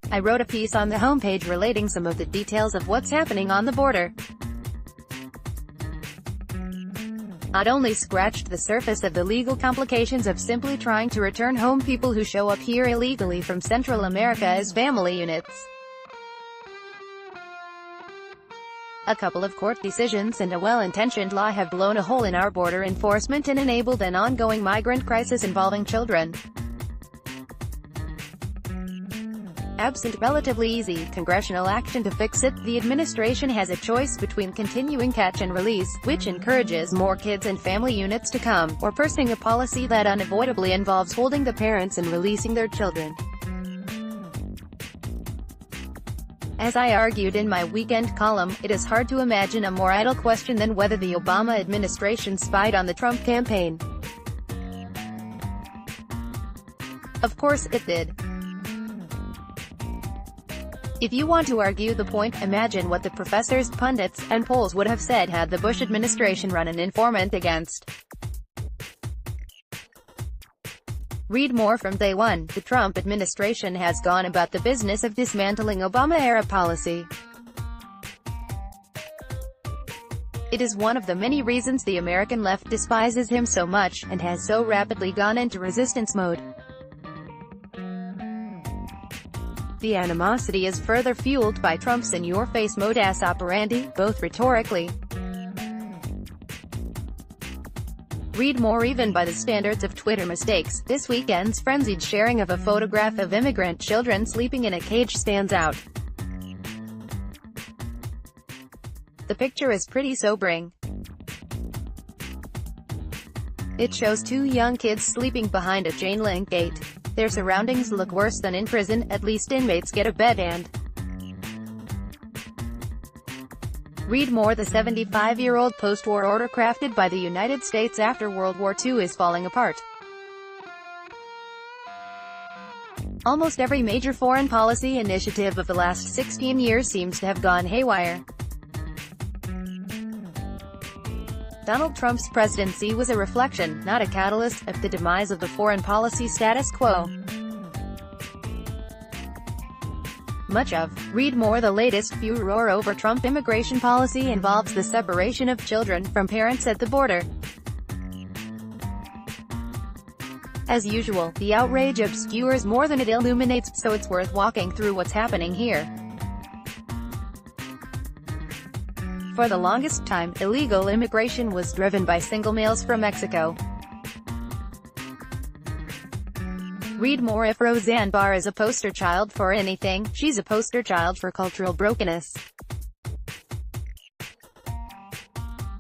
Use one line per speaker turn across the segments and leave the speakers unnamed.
I wrote a piece on the homepage relating some of the details of what's happening on the border. Not only scratched the surface of the legal complications of simply trying to return home people who show up here illegally from Central America as family units. A couple of court decisions and a well-intentioned law have blown a hole in our border enforcement and enabled an ongoing migrant crisis involving children. Absent relatively easy congressional action to fix it, the administration has a choice between continuing catch and release, which encourages more kids and family units to come, or pursuing a policy that unavoidably involves holding the parents and releasing their children. As I argued in my weekend column, it is hard to imagine a more idle question than whether the Obama administration spied on the Trump campaign. Of course it did. If you want to argue the point, imagine what the professors, pundits, and polls would have said had the Bush administration run an informant against. Read more from day one. The Trump administration has gone about the business of dismantling Obama-era policy. It is one of the many reasons the American left despises him so much, and has so rapidly gone into resistance mode. The animosity is further fueled by Trump's in-your-face modus operandi, both rhetorically. Read more. Even by the standards of Twitter mistakes, this weekend's frenzied sharing of a photograph of immigrant children sleeping in a cage stands out. The picture is pretty sobering. It shows two young kids sleeping behind a chain-link gate. Their surroundings look worse than in prison. At least inmates get a bed and read more. The 75-year-old post-war order crafted by the United States after World War II is falling apart. Almost every major foreign policy initiative of the last 16 years seems to have gone haywire. Donald Trump's presidency was a reflection, not a catalyst, of the demise of the foreign policy status quo. Much of read more. The latest furor over Trump immigration policy involves the separation of children from parents at the border. As usual, the outrage obscures more than it illuminates, so it's worth walking through what's happening here. For the longest time, illegal immigration was driven by single males from Mexico. Read more. If Roseanne Barr is a poster child for anything, she's a poster child for cultural brokenness.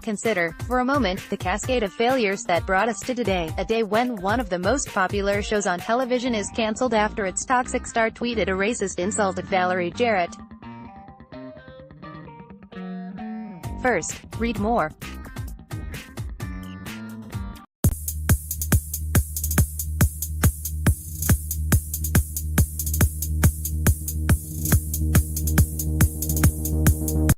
Consider, for a moment, the cascade of failures that brought us to today, a day when one of the most popular shows on television is cancelled after its toxic star tweeted a racist insult at Valerie Jarrett. First, read more.